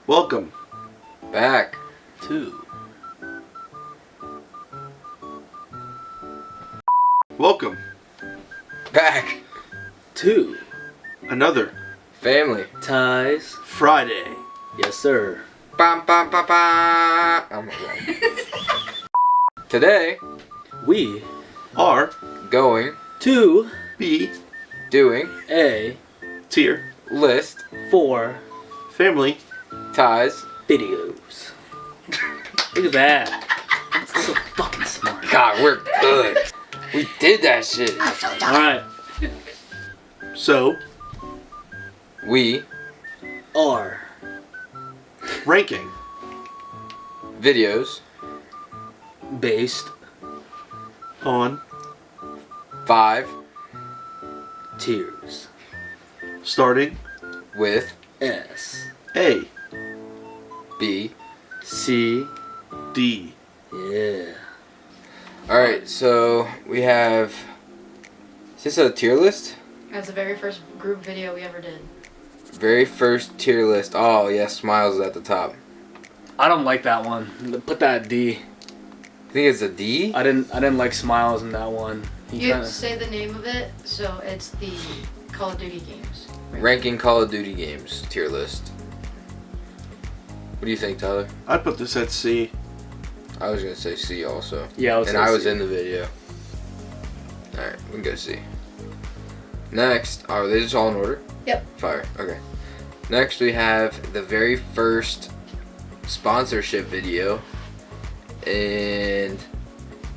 Welcome back to Welcome back to another Family Ties Friday. Yes, sir. Bam, bam, bam, bam. Oh my god. Today We are going to be doing a tier list for family ties. videos. Look at that. That's so fucking smart. God, we're good. We did that shit. Alright. So We Are ranking videos based on 5 tiers. starting with S A, B. C D. Yeah. Alright, so we have. Is this a tier list? That's the very first group video we ever did. Very first tier list. Oh, yes, Smiles is at the top. I don't like that one. Put that at D. I think it's a D? I didn't like Smiles in that one. You say the name of it, so it's the Call of Duty games. Ranking Call of Duty games tier list. What do you think, Tyler? I'd put this at C. I was gonna say C also. Yeah, I would and say I was C. in the video. Alright, we can go C. Next, are they just all in order? Yep. Fire, okay. Next we have the very first sponsorship video. And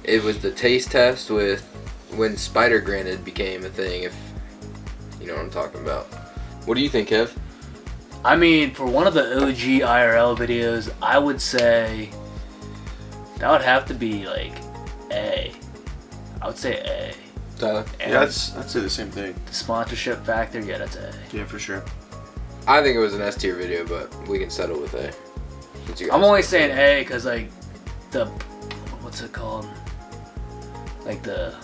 it was the taste test with when Spider Granted became a thing, if you know what I'm talking about. What do you think, Kev? I mean, for one of the OG IRL videos, I would say that would have to be like A. I would say A. Tyler? And Yeah, I'd say the same thing. the sponsorship factor, yeah, that's A. Yeah, for sure. I think it was an S tier video, but we can settle with A. Since you guys I'm only said saying A because like the what's it called? Like the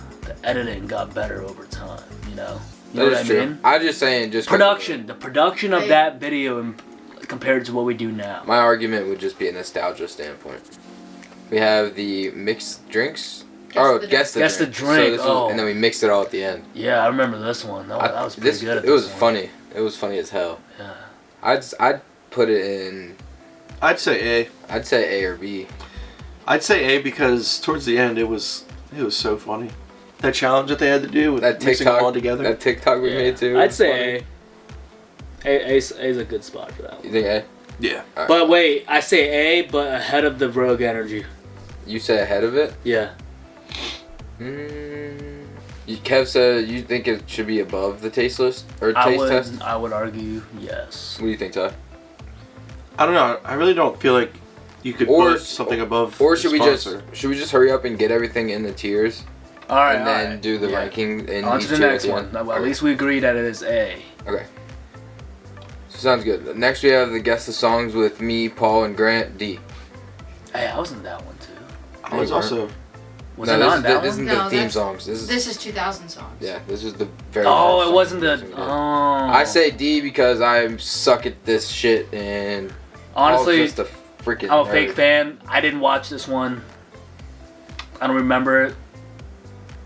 editing got better over time, you know. You know That what is I true. mean? I'm just saying, just 'cause of The production of Hey. that video compared to what we do now. my argument would just be a nostalgia standpoint. We have the mixed drinks. Guess the Guess the drink. drink, oh. And then we mixed it all at the end. Yeah, I remember this one. That was pretty good. At It was this one. funny. It was funny as hell. Yeah. I'd put it in. I'd say A. I'd say A or B. I'd say A because towards the end it was so funny. That challenge that they had to do with That mixing them all TikTok. together. That TikTok we Yeah. made too. I'd was say funny. A's a good spot for that You one. think A? Yeah. Alright. But wait, I say A, but ahead of the Rogue Energy. You say ahead of it? Yeah. Kev said you think it should be above the taste list or taste test. I would argue yes. What do you think, Ty? I don't know. I really don't feel like you could Or- put something above. Or the should we sponsor. just hurry up and get everything in the tiers All right, and then do the ranking in On each to the tier next at the one. end? Well, Okay. at least we agree that it is A. Okay. So sounds good. Next we have the guess the songs with me, Paul, and Grant. D. Hey, I was in that one too. I was You weren't. also. Was No, it this on is that the, one? this isn't No, the theme that's- songs. This is 2000 songs. Yeah, this is the very. Oh, first it wasn't song the. we did. Oh. I say D because I suck at this shit and honestly, Paul's just a freaking. I'm a nerd. fake fan. I didn't watch this one. I don't remember it.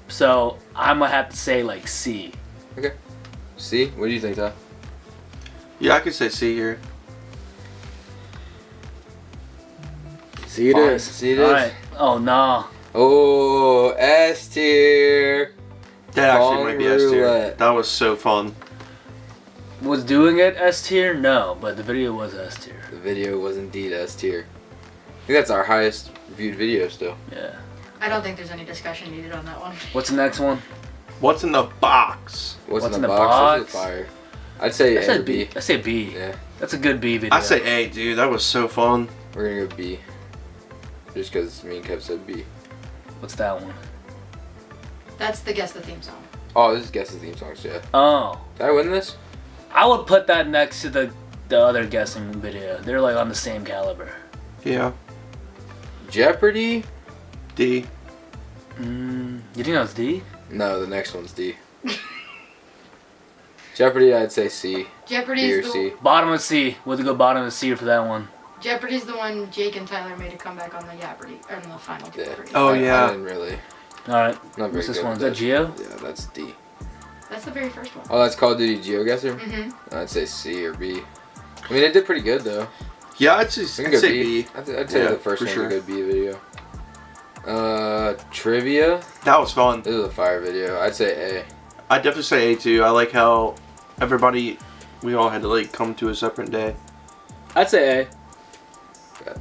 So I'm gonna have to say like C. See, what do you think, Ty? Yeah, I could say C here. C it Fine, is. C it All is. right. Oh no. Oh, S tier. That actually Song might be S tier. roulette. That was so fun. Was doing it S tier? No, but the video was S tier. The video was indeed S tier. I think that's our highest viewed video still. Yeah. I don't think there's any discussion needed on that one. What's the next one? What's in the box? What's in the box? This is fire. I'd say I A or said B. B. I say B. Yeah, That's a good B video. I say A, dude. That was so fun. we're gonna go B. Just because me and Kev said B. What's that one? That's the guess the theme song. Oh, this is guess the theme songs, yeah. Oh. Did I win this? I would put that next to the other guessing video. They're like on the same caliber. Yeah. Jeopardy? D. You think that was D? No, the next one's D. Jeopardy, I'd say C. B or Jeopardy's C. the Bottom of C. We'll go bottom of C for that one. Jeopardy's the one Jake and Tyler made a comeback on the Jeopardy or in the final Jeopardy. Oh, I yeah. didn't really. All right. Not very What's this good one? with Is that Geo? Yeah, that's D. That's the very first one. Oh, that's Call of Duty GeoGuessr? Mm-hmm. I'd say C or B. I mean, it did pretty good, though. Yeah, I'd We say can go B. I'd say Yeah, the first for one's sure. a good B video. Trivia. That was fun. This is a fire video. I'd say A. I'd definitely say A too. I like how we all had to like come to a separate day. I'd say A. Okay.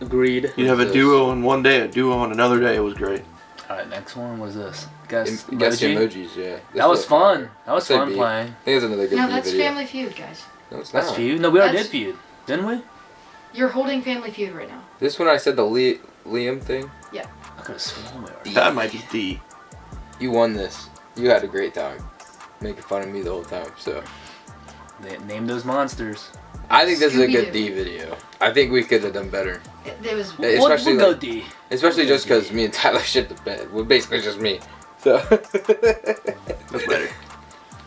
Agreed. You'd have a This- duo on one day, a duo on another day. It was great. All right, next one. What is this? Guess Guess the emoji? emojis, yeah. This That was fire. fun. That was I'd say fun B. playing. I think it's another good No, B that's video. Family Feud, guys. No, it's That's not. feud. No, we already did That's- feud, didn't we? You're holding Family Feud right now. This one I said the Liam thing. I could have sworn we already. That might be D. You won this. You had a great time. Making fun of me the whole time, so. Name those monsters. I think this is a good Scooby-Doo. D video. I think we could have done better. It was. Hey, We'll especially go like- D. Especially just because me and Tyler shit the bed. Well, basically just me. So. That's better.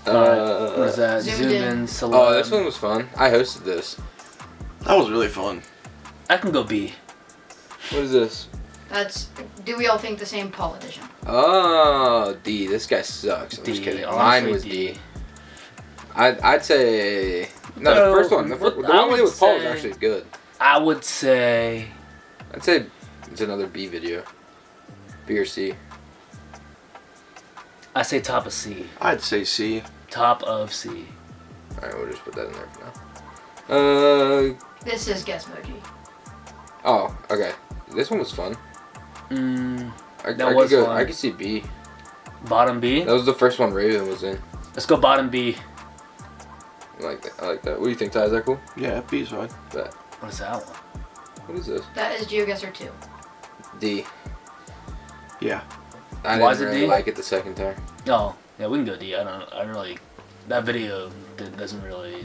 Alright, what is that? Zoomed Zoom in. in. Celeb. Oh, this one was fun. I hosted this. That was really fun. I can go B. What is this? That's. Do we all think the same Paul edition? Oh, D. This guy sucks. I'm just D, kidding. honestly, Mine was D. I'd say no. No, The first one. The what one I we did would with Paul was say- actually good. I would say I'd say it's another B video. B or C. I say top of C. I'd say C. Top of C. All right, we'll just put that in there for now. This is Guess Moji. Oh, okay. This one was fun. I That was could fun. I could see B. Bottom B. That was the first one Raven was in. Let's go bottom B. I like that. I like that. What do you think, Ty? Is that cool? Yeah, B's fine. What is that one? What is this? That is GeoGuessr 2. D. Yeah. I Why didn't is it really D? like it the second time. Oh, yeah, we can go D. I don't really. That video doesn't really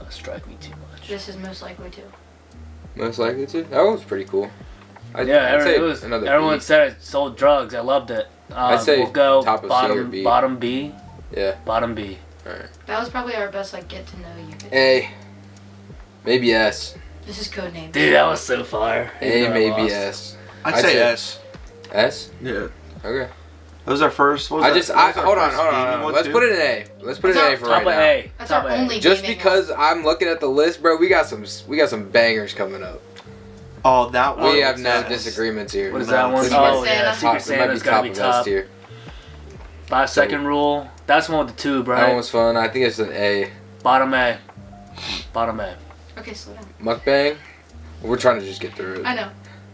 strike me too much. This is most likely 2. Most likely to. That one was pretty cool. I'd Yeah, say it was. another Everyone B. said it sold drugs. I loved it. I'd say we'll go top of C bottom or B. bottom B. Yeah. Bottom B. All right. That was probably our best get to know you video. A. Maybe S. This is codename. Dude, that was so fire. A. Even though I Maybe lost. S. I'd I'd say say- S. S. Yeah. Okay. That was our first. What was I that? just. That was our Hold on. first Hold gaming on. one, Let's too? put it in A. Let's put it in A for Top right of now. A. That's Top our of A. only Just gaming because I'm looking at the list, bro, we got some bangers coming up. Oh, that one. We have no yes. disagreements here. What is No, that one? Secret Oh Santa. yeah, Top, Secret it might Santa's be gotta top be of top. S tier. 5-second rule. That's the one with the tube, That one right? was fun. I think it's an A. Bottom A. Bottom A. Okay, slow down. Mukbang. We're trying to just get through it. I know.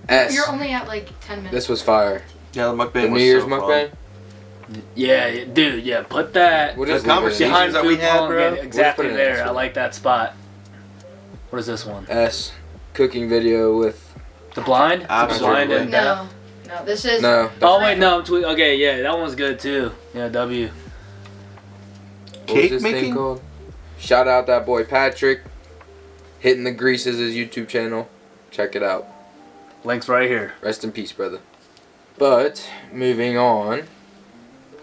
S. You're only at 10 minutes. This was fire. Yeah, the mukbang The was New Year's so mukbang. Yeah, dude. Yeah, put that We'll The just leave it in. conversation- behind that we food had, pong, bro. yeah, We'll exactly put it in there. this I one. like that spot. What is this one? S. Cooking video with. The blind? The Absolutely. blind and deaf? No, this is. No. Oh wait, no. Okay, yeah, that one's good too. Yeah, W. What Cake was this making? thing called? Shout out that boy Patrick. Hitting the Greases, his YouTube channel. Check it out. Links right here. Rest in peace, brother. But moving on,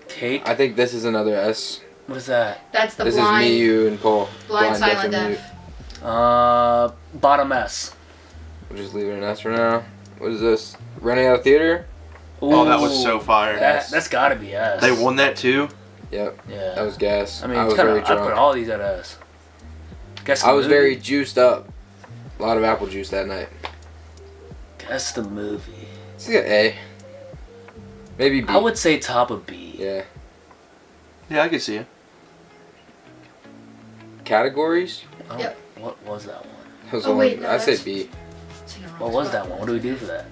Cake. I think this is another S. What is that? That's the This blind. is me, you, and Paul. Blind, silent, and deaf. mute. Bottom S. We'll just leave it in S for now. What is this? Running out of theater? Oh, that was Ooh, so fire. That's gotta be S. They won that too. Yep, Yeah. that was gas. I mean, I was it's kinda, very I put drunk. all these at S. Guess the I was movie. very juiced up. A lot of apple juice that night. Guess the movie. Let's get A. Maybe B. I would say top of B. Yeah. Yeah, I can see it. Categories? Oh, Yep. What was that one? That was Oh, the one- wait, no, I'd say that's- B. It's in the wrong What was spot. that one? What do we do for that?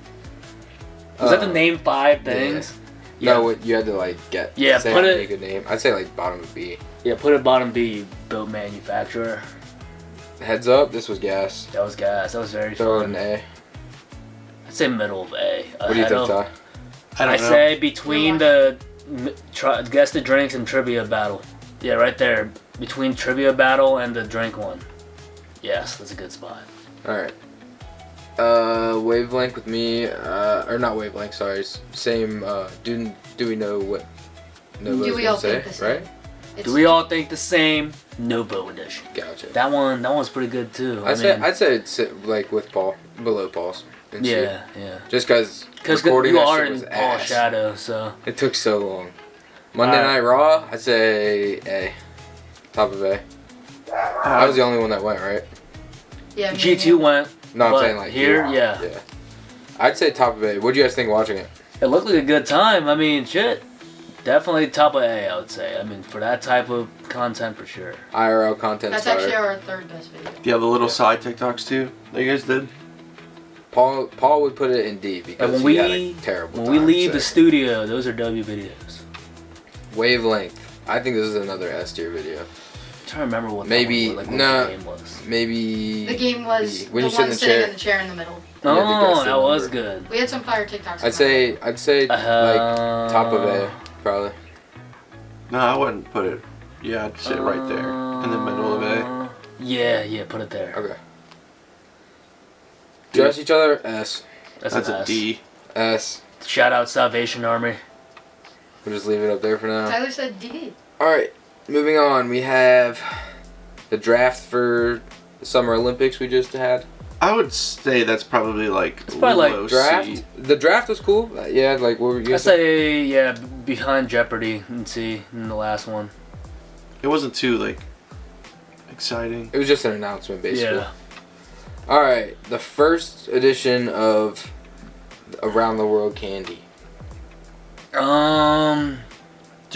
Was that the name 5 things? No, what you had to like get. Yeah, say put a it- really good name. I'd say like bottom of B. Yeah, put it bottom B, you boat manufacturer. Heads up, this was gas. That was gas. That was very Throw it fun. in A. I'd say middle of A. What do you Ahead think, of- Ty? I I don't know. say between the guess the drinks and trivia battle. Yeah, right there. Between trivia battle and the drink one. Yes, that's a good spot. Alright. Wavelength with me, or not wavelength, sorry. Same, do we know what Novo's Do we gonna all say, think the same? right? Do we all think the same? Novo edition. Gotcha. That one's pretty good too. I'd say it's like with Paul, below Paul's. Yeah. Just because you that are shit in was Paul's ass. shadow, so. It took so long. Monday Night Raw, I'd say A. Top of A. I was the only one that went, right? Yeah. G2 went. No, I'm but saying like here, yeah. I'd say top of A. What do you guys think watching it? It looked like a good time. I mean, shit. Definitely top of A, I would say. I mean, for that type of content, for sure. IRL content. That's actually our third best video. Do you have the little side TikToks too that you guys did? Paul would put it in D because when we had a terrible when time. we leave the studio, those are W videos. Wavelength. I think this is another S tier video. I'm trying to remember what Maybe what the game was. Maybe The game was when the you sit in one the sitting chair. in the chair in the middle. Oh, Yeah, I think that's the that was number. good. We had some fire TikToks. I'd say like top of A probably. No, I wouldn't put it. Yeah, I'd sit right there in the middle of A. Yeah, put it there. Okay. Judge each other S. That's an a S. D. S. Shout out Salvation Army. We'll just leave it up there for now. Tyler said D. Alright, moving on. We have the draft for the Summer Olympics we just had. I would say that's probably like probably low like Draft? C. The draft was cool. Yeah, like what were you I gonna say? say, yeah, behind Jeopardy and C in the last one. It wasn't too like exciting. It was just an announcement basically. Yeah. Alright, the first edition of Around the World Candy. Do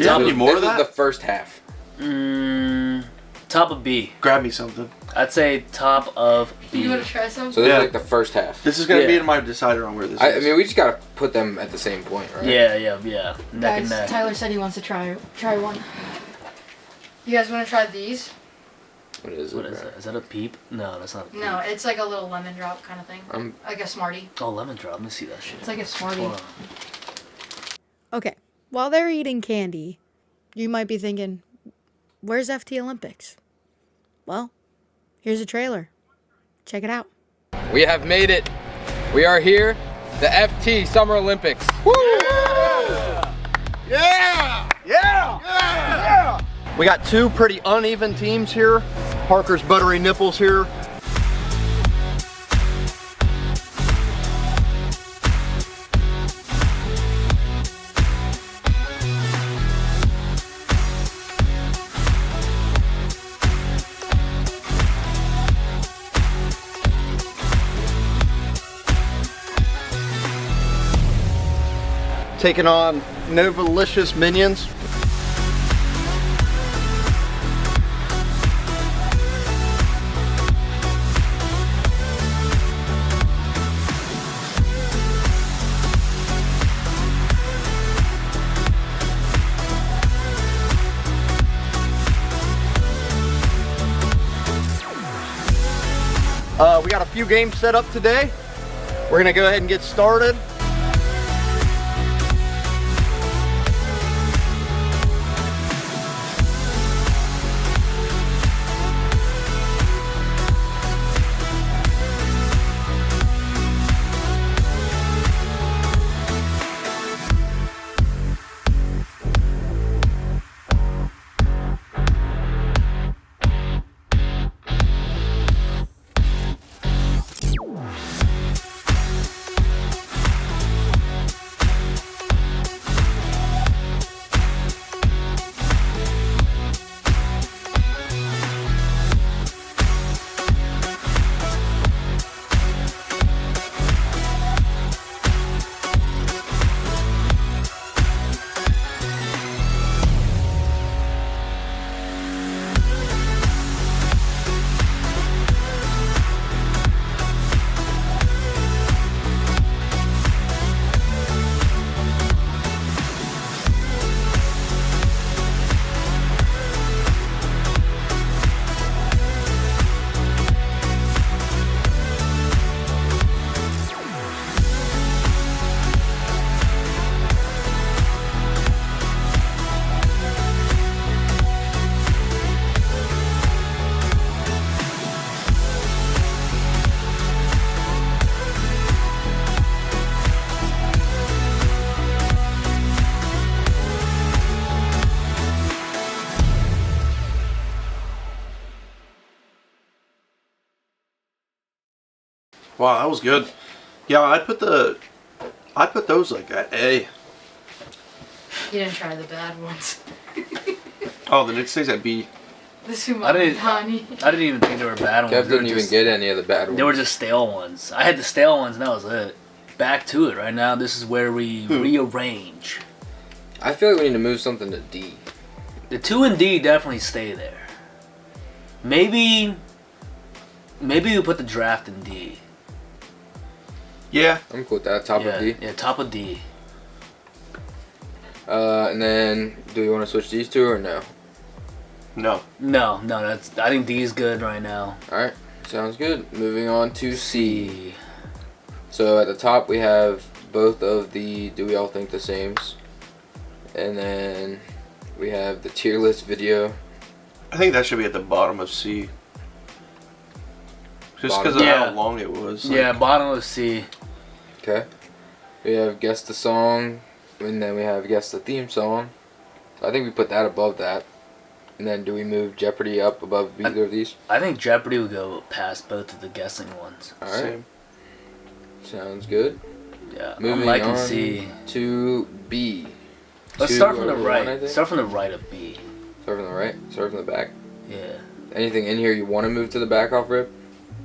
you have any more this of that? was the first half. Top of B. Grab me something. I'd say top of B. You want to try some? So this Yeah. is like the first half. This is gonna Yeah. be my decider on where this I is. mean, we just gotta put them at the same point, right? Yeah. Neck Guys, and neck. Tyler said he wants to try one. You guys want to try these? What is it? What is bro? that? Is that a peep? No, that's not a peep. No, it's like a little lemon drop kind of thing. Like a Smartie. Oh, lemon drop. Let me see that shit. It's like a Smartie. Hold on. Okay, while they're eating candy, you might be thinking, where's FT Olympics? Well, here's a trailer. Check it out. We have made it. We are here. The FT Summer Olympics. We got two pretty uneven teams here. Parker's buttery nipples here. Taking on Novo-licious minions. We got a few games set up today. We're gonna go ahead and get started. Wow, that was good. Yeah, I'd put those like at A. You didn't try the bad ones. Oh, then it stays at B. The I didn't even think they were bad ones. Kev They didn't were even just- get any of the bad ones. They were just stale ones. I had the stale ones, and that was it. Back to it right now. This is where we rearrange. I feel like we need to move something to D. The 2 and D definitely stay there. Maybe we put the draft in D. Yeah. I'm cool with that. Top of D. Yeah, top of D. And then, do we want to switch these two or no? No. No, that's. I think D is good right now. Alright, sounds good. Moving on to C. So at the top we have both of the Do We All Think the Sames. And then we have the tier list video. I think that should be at the bottom of C. Just because of Yeah. how long it was. Yeah, bottom of C. Okay. We have Guess the Song. And then we have Guess the Theme Song. So I think we put that above that. And then do we move Jeopardy up above either of these? I think Jeopardy would go past both of the guessing ones. Alright. Same. Sounds good. Yeah, Moving I'm liking on C. to B. Let's Two start from the over one, I right. think. Start from the right of B. Start from the right. Start from the back. Yeah. Anything in here you want to move to the back off rip?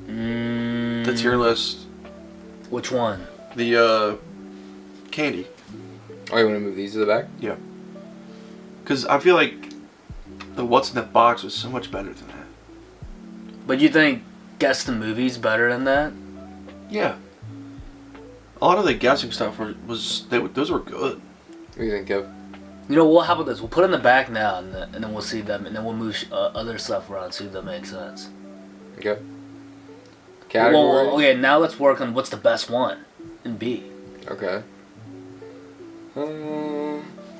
The tier list. Which one? The candy. Oh, you want to move these to the back? Yeah. Because I feel like the What's in the Box was so much better than that. But you think Guess the Movie's better than that? Yeah. A lot of the guessing stuff those were good. What do you think, Kev? You know, how about this? We'll put it in the back now, and then we'll see them, and then we'll move other stuff around, see if that makes sense. Okay. Categories? Well, okay, now let's work on what's the best one in B. Okay.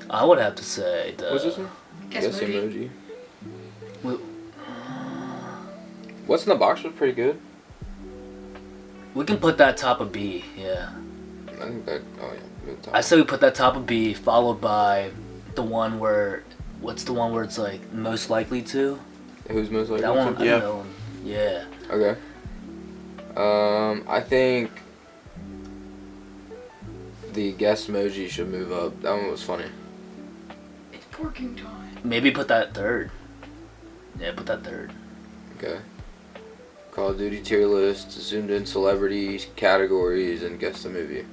I would have to say the... What's this one? Guess movie. emoji. We, What's in the Box was pretty good. we can put that top of B, yeah. I think that. Oh yeah, move top. I say we put that top of B, followed by the one where... What's the one where it's like most likely to? Who's most likely? That one, to? I Yeah. don't know. Yeah. Okay. I think the guess emoji should move up. That one was funny. It's porking time. Maybe put that third. Yeah, put that third. Okay. Call of Duty tier list, zoomed in celebrities, categories, and guess the movie.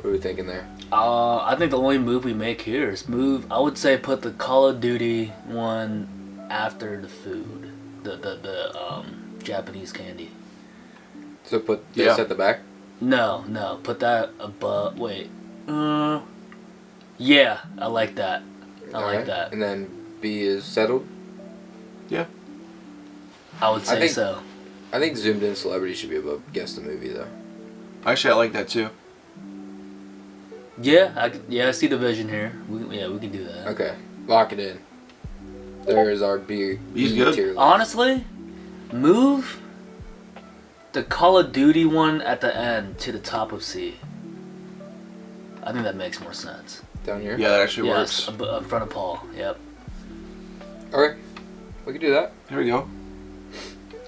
What are we thinking there? I think the only move we make here is I would say put the Call of Duty one after the food. The Japanese candy. So put this at the back? No, put that above. Wait. Yeah, I like that. I like Alright. that. And then B is settled? Yeah. I would say think- so. I think zoomed in celebrity should be above guess the movie though. Actually, I like that too. Yeah, I see the vision here. We can do that. Okay. Lock it in. There's our B B's good. tier list. Honestly, move the Call of Duty one at the end to the top of C. I think that makes more sense. Down here? Yeah, that actually Yes, works. in front of Paul. Yep. Okay. We can do that. Here we go.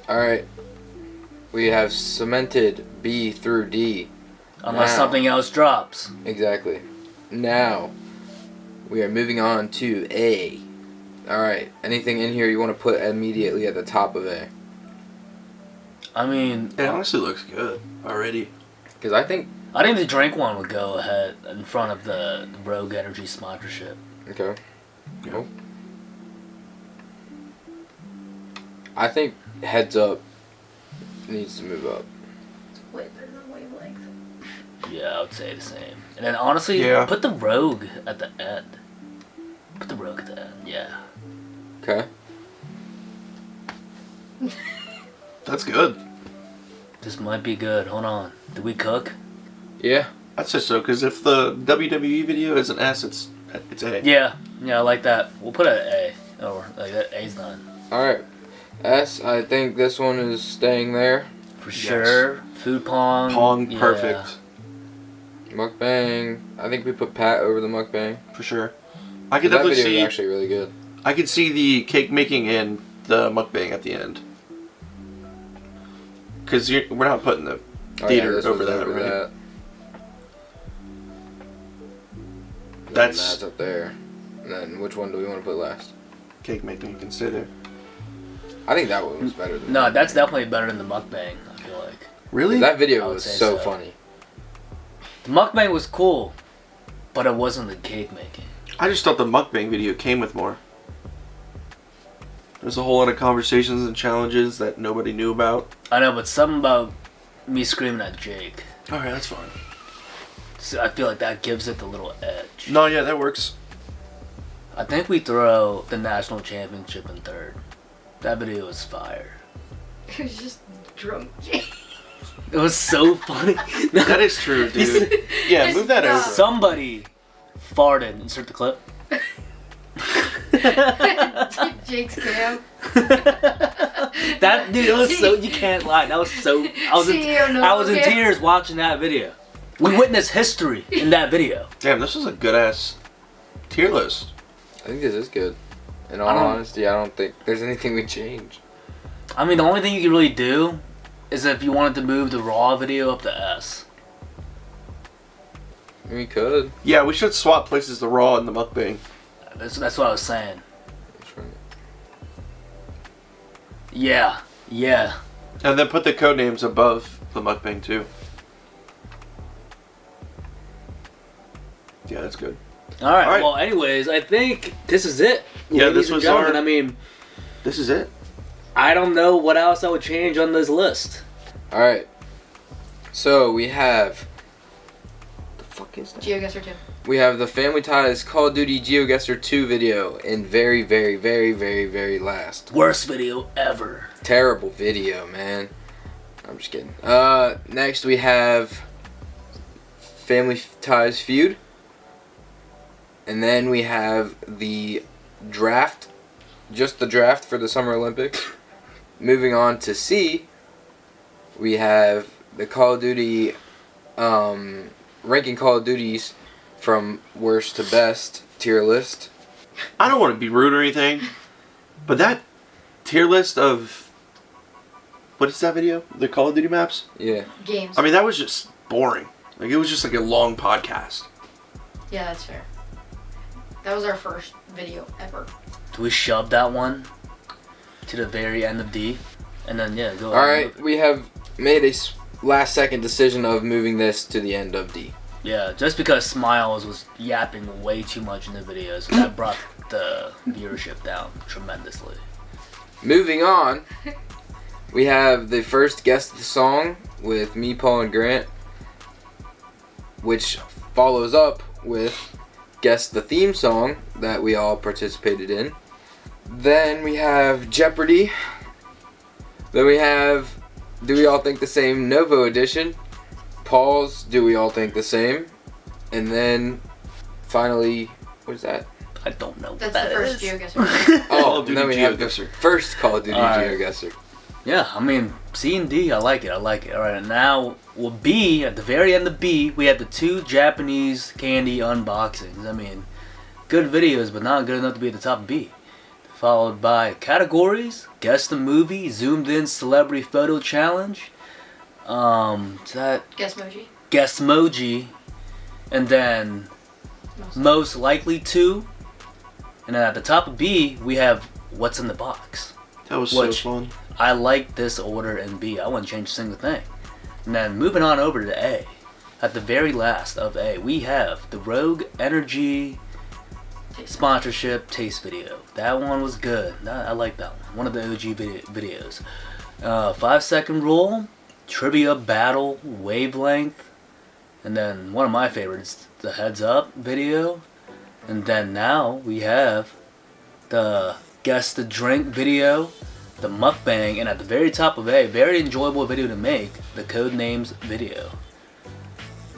Alright. We have cemented B through D. Unless Now. something else drops. Exactly. Now, we are moving on to A. Alright. Anything in here you want to put immediately at the top of A? I mean, It honestly looks good already. Because I think... I think the drink one would go ahead in front of the Rogue Energy sponsorship. Okay. Yeah. Cool. I think Heads Up needs to move up. Wait, there's a wavelength. Yeah, I would say the same. And then honestly, Yeah. put the Rogue at the end. Put the Rogue at the end, yeah. Okay. That's good. This might be good. Hold on. Did we cook? Yeah. That's just so, because if the WWE video is an S, it's A. Yeah, I like that. We'll put it at A. Or, like, that A's done. Alright. S, I think this one is staying there. For sure. Food Pong. Pong, yeah. perfect. Mukbang. I think we put Pat over the mukbang. For sure. I could That definitely video see. is actually really good. I could see the cake making and the mukbang at the end. Because we're not putting the theater this over was that, right? that. That's up there. And then which one do we want to put last? cake making. You can stay there. I think that one was better than No, that. that's definitely better than the mukbang, I feel like. Really? That I video would was say so so. funny. The mukbang was cool, but it wasn't the cake making. I just thought the mukbang video came with more. There's a whole lot of conversations and challenges that nobody knew about. I know, but something about me screaming at Jake. Alright, that's fine. So I feel like that gives it the little edge. No, yeah, that works. I think we throw the national championship in third. That video was fire. It was just drunk. It was so funny. That is true, dude. Yeah, move that over. Somebody farted. Insert the clip. Jake's cam. That dude, it was so, you can't lie. That was so. I was in tears watching that video. We witnessed history in that video. Damn, this was a good ass tier list. I think this is good. In all I don't- honesty, I don't think there's anything we change. I mean, the only thing you can really do is if you wanted to move the raw video up to S. We could. Yeah, we should swap places, the raw and the mukbang. That's what I was saying. Yeah, yeah. And then put the code names above the mukbang too. Yeah, that's good. All right. All right. Well, anyways, I think this is it. Yeah, ladies this and was gentlemen. our- I mean, This is it. I don't know what else I would change on this list. Alright. So we have. The fuck is that? GeoGuessr 2. We have the Family Ties Call of Duty GeoGuessr 2 video in very, very, very, very, very last. Worst video ever. Terrible video, man. I'm just kidding. Next we have Family Ties Feud. And then we have the draft. Just the draft for the Summer Olympics. Moving on to C, we have the Call of Duty, ranking Call of Duties from worst to best tier list. I don't want to be rude or anything, but that tier list of what is that video? The Call of Duty maps? Yeah. Games. I mean, that was just boring. Like, it was just like a long podcast. Yeah, that's fair. That was our first video ever. Do we shove that one to the very end of D? And then, yeah, go ahead. Alright, we have made a last second decision of moving this to the end of D. Yeah, just because Smiles was yapping way too much in the videos, that brought the viewership down tremendously. Moving on, we have the first Guess the Song with me, Paul, and Grant, which follows up with Guess the Theme Song that we all participated in. Then we have Jeopardy. Then we have Do We All Think the Same Novo Edition. Paul's Do We All Think the Same. And then finally, what is that? I don't know what That's that the first is. GeoGuessr. Call Oh, of Duty then we have the GeoGuessr. first Call of Duty Alright. GeoGuessr. Yeah, I mean, C and D, I like it. Alright, now, well, B, at the very end of B, we had the two Japanese candy unboxings. I mean, good videos, but not good enough to be at the top of B. Followed by categories, Guess the Movie, Zoomed In Celebrity Photo Challenge, is that Guessmoji. Guessmoji, and then Most Likely To, and then at the top of B, we have What's in the Box. That was Which- so fun. I like this order in B. I wouldn't change a single thing. And then moving on over to A. At the very last of A, we have the Rogue Energy sponsorship taste video. That one was good. I like that one. One of the OG videos. 5-second rule, trivia battle, wavelength, and then one of my favorites, the heads up video. And then now we have the guess the drink video, the mukbang, and at the very top of A, very enjoyable video to make, the Codenames video.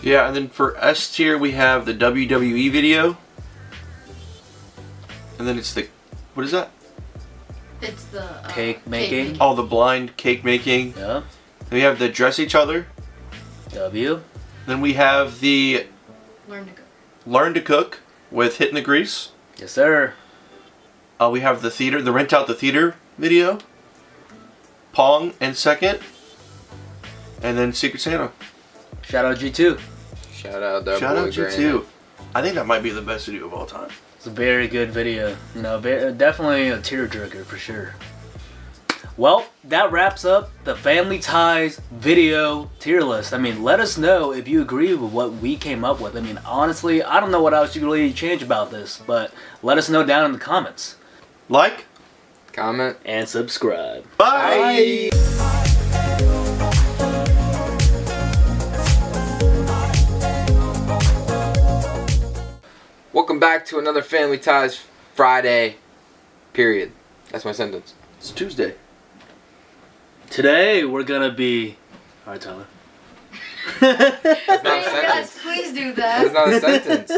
Yeah, and then for S tier, we have the WWE video. And then it's the, what is that? It's the Cake making. Oh, the blind cake making. Yep. Then we have the dress each other. W. Then we have the Learn to cook. learn to cook with hitting the grease. Yes, sir. We have the theater, the rent out the theater video. Pong in second. And then Secret Santa. Shout out G2. Shout out that Shout boy out you Brandon. too. I think that might be the best video of all time. It's a very good video. You know, definitely a tearjerker for sure. Well, that wraps up the Family Ties video tier list. I mean, let us know if you agree with what we came up with. I mean, honestly, I don't know what else you could really change about this, but let us know down in the comments. Like, Comment. And subscribe. bye. Welcome back to another Family Ties Friday. Period. That's my sentence. It's Tuesday. Today, we're gonna be... Alright, Tyler. That's not a Yes, sentence. please do That's that. not a sentence.